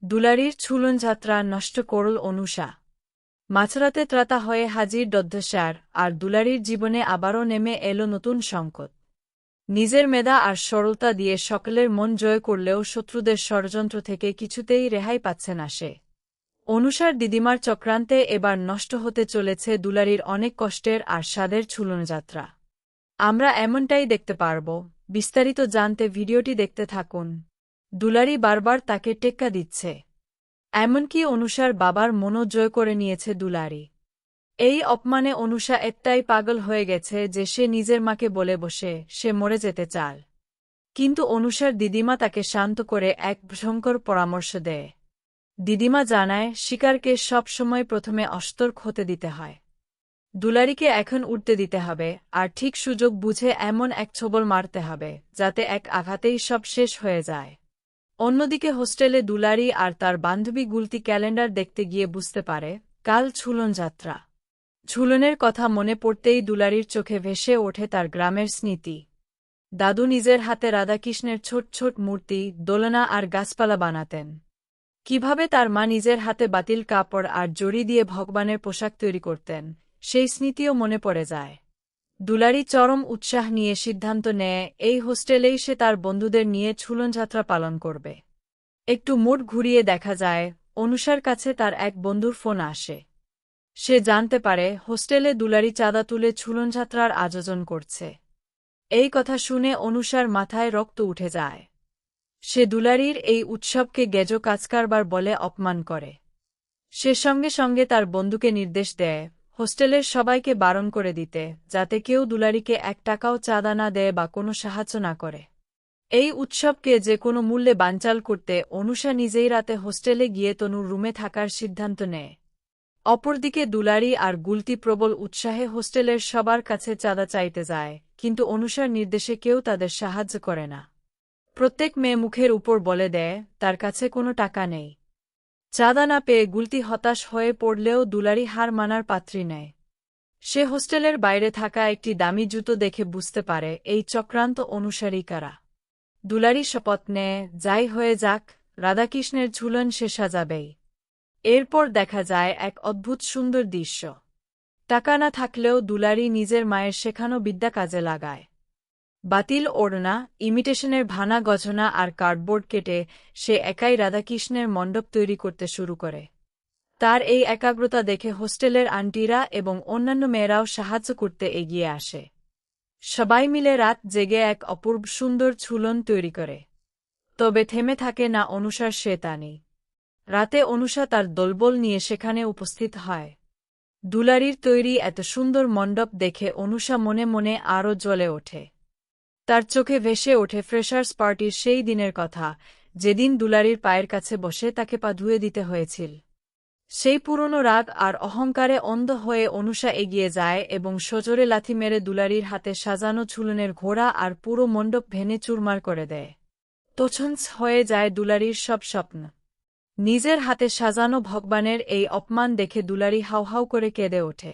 দুলারীর ছুলন যাত্রা নষ্ট করল অনুষা। মাঝরাতে ত্রাতা হয়ে হাজির দধ্যস্যার, আর দুলারীর জীবনে আবারও নেমে এলো নতুন সংকট। নিজের মেধা আর সরলতা দিয়ে সকলের মন জয় করলেও শত্রুদের ষড়যন্ত্র থেকে কিছুতেই রেহাই পাচ্ছে না সে। অনুষার দিদিমার চক্রান্তে এবার নষ্ট হতে চলেছে দুলারীর অনেক কষ্টের আর স্বাদের ছুলনযাত্রা। আমরা এমনটাই দেখতে পারব। বিস্তারিত জানতে ভিডিওটি দেখতে থাকুন। দুলারী বারবার তাকে টেক্কা দিচ্ছে। এমনকি অনুষার বাবার মনও জয় করে নিয়েছে দুলারী। এই অপমানে অনুষা এতটাই পাগল হয়ে গেছে যে সে নিজের মাকে বলে বসে সে মরে যেতে চায়। কিন্তু অনুষার দিদিমা তাকে শান্ত করে এক ভয়ঙ্কর পরামর্শ দেয়। দিদিমা জানায় শিকারকে সব সময় প্রথমে অসতর্ক হতে দিতে হয়। দুলারীকে এখন উঠতে দিতে হবে, আর ঠিক সুযোগ বুঝে এমন এক ছোবল মারতে হবে যাতে এক আঘাতেই সব শেষ হয়ে যায়। অন্যদিকে হোস্টেলে দুলারী আর তার বান্ধবী গুলতি ক্যালেন্ডার দেখতে গিয়ে বুঝতে পারে কাল ছুলন যাত্রা। ঝুলনের কথা মনে পড়তেই দুলারীর চোখে ভেসে ওঠে তার গ্রামের স্মৃতি। দাদু নিজের হাতে রাধাকৃষ্ণের ছোট ছোট মূর্তি, দোলনা আর গাছপালা বানাতেন। কিভাবে তার মা নিজের হাতে বাতিল কাপড় আর জড়ি দিয়ে ভগবানের পোশাক তৈরি করতেন, সেই স্মৃতিও মনে পড়ে যায়। দুলারী চরম উৎসাহ নিয়ে সিদ্ধান্ত নেয় এই হোস্টেলেই সে তার বন্ধুদের নিয়ে ছুলনযাত্রা পালন করবে। একটু মুড ঘুরিয়ে দেখা যায় অনুষার কাছে তার এক বন্ধুর ফোন আসে। সে জানতে পারে হোস্টেলে দুলারী চাঁদা তুলে ছুলনযাত্রার আয়োজন করছে। এই কথা শুনে অনুষার মাথায় রক্ত উঠে যায়। সে দুলারীর এই উৎসবকে গেজো কাজকারবার বলে অপমান করে। সে সঙ্গে সঙ্গে তার বন্ধুকে নির্দেশ দেয় হোস্টেলের সবাইকে বারণ করে দিতে, যাতে কেউ দুলারীকে এক টাকাও চাঁদা না দেয় বা কোনো সাহায্য না করে। এই উৎসবকে যে কোনো মূল্যে বানচাল করতে অনুষা নিজেই রাতে হোস্টেলে গিয়ে তনুর রুমে থাকার সিদ্ধান্ত নেয়। অপরদিকে দুলারী আর গুলতি প্রবল উৎসাহে হোস্টেলের সবার কাছে চাঁদা চাইতে যায়, কিন্তু অনুষার নির্দেশে কেউ তাদের সাহায্য করে না। প্রত্যেক মেয়ে মুখের উপর বলে দেয় তার কাছে কোনো টাকা নেই। চাঁদা না পেয়ে গুলতি হতাশ হয়ে পড়লেও দুলারী হার মানার পাত্রী নেয়। সে হোস্টেলের বাইরে থাকা একটি দামি জুতো দেখে বুঝতে পারে এই চক্রান্ত অনুসারী কারা। দুলারী শপথ নেয় যাই হয়ে যাক রাধাকৃষ্ণের ঝুলন সে সাজাবেই। এরপর দেখা যায় এক অদ্ভুত সুন্দর দৃশ্য। টাকা না থাকলেও দুলারী নিজের মায়ের শেখানো বিদ্যা কাজে লাগায়। বাতিল ওড়না, ইমিটেশনের ভানা গজনা আর কার্ডবোর্ড কেটে সে একাই রাধাকৃষ্ণের মণ্ডপ তৈরি করতে শুরু করে। তার এই একাগ্রতা দেখে হোস্টেলের আন্টিরা এবং অন্যান্য মেয়েরাও সাহায্য করতে এগিয়ে আসে। সবাই মিলে রাত জেগে এক অপূর্ব সুন্দর ঝুলন তৈরি করে। তবে থেমে থাকে না অনুষার শেতানি। রাতে অনুষা তার দলবল নিয়ে সেখানে উপস্থিত হয়। দুলারীর তৈরি এত সুন্দর মণ্ডপ দেখে অনুষা মনে মনে আরও জ্বলে ওঠে। তার চোখে ভেসে ওঠে ফ্রেশার্স পার্টির সেই দিনের কথা, যেদিন দুলারীর পায়ের কাছে বসে তাকে পা ধুয়ে দিতে হয়েছিল। সেই পুরনো রাগ আর অহংকারে অন্ধ হয়ে অনুষা এগিয়ে যায় এবং সজোরে লাথি মেরে দুলারীর হাতে সাজানো ঝুলনের ঘোড়া আর পুরো মণ্ডপ ভেঙে চুরমার করে দেয়। তছনছ হয়ে যায় দুলারীর সব স্বপ্ন। নিজের হাতে সাজানো ভগবানের এই অপমান দেখে দুলারী হাউহাউ করে কেঁদে ওঠে।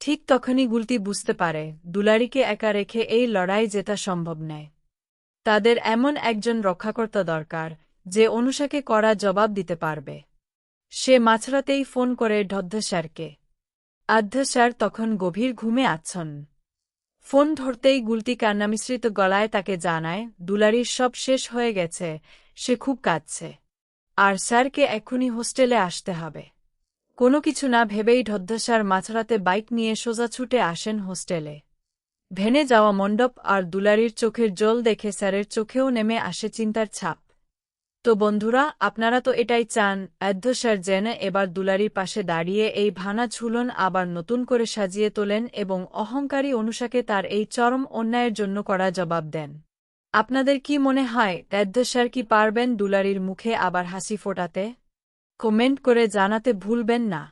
ঠিক তখনই গুলতি বুঝতে পারে দুলারীকে একা রেখে এই লড়াই জেতা সম্ভব নয়। তাদের এমন একজন রক্ষাকর্তা দরকার যে অনুষাকে কড়া জবাব দিতে পারবে। সে মাঝরাতেই ফোন করে দধ্যস্যারকে। দধ্যস্যার তখন গভীর ঘুমে আচ্ছন্ন। ফোন ধরতেই গুলতি কান্নামিশ্রিত গলায় তাকে জানায় দুলারীর সব শেষ হয়ে গেছে, সে খুব কাঁদছে। আর স্যারকে এক্ষুনি হোস্টেলে আসতে হবে। কোনো কিছু না ভেবেই দধ্যস্যার মাঝরাতে বাইক নিয়ে সোজা ছুটে আসেন হোস্টেলে। ভেঙে যাওয়া মণ্ডপ আর দুলারীর চোখের জল দেখে স্যারের চোখেও নেমে আসে চিন্তার ছাপ। তো বন্ধুরা, আপনারা তো এটাই চান দধ্যস্যার যেন এবার দুলারীর পাশে দাঁড়িয়ে এই ভাঙা ঝুলন আবার নতুন করে সাজিয়ে তোলেন এবং অহংকারী অনুষাকে তার এই চরম অন্যায়ের জন্য কড়া জবাব দেন। আপনাদের কি মনে হয় দধ্যস্যার কি পারবেন দুলারীর মুখে আবার হাসি ফোটাতে? কমেন্ট করে জানাতে ভুলবেন না।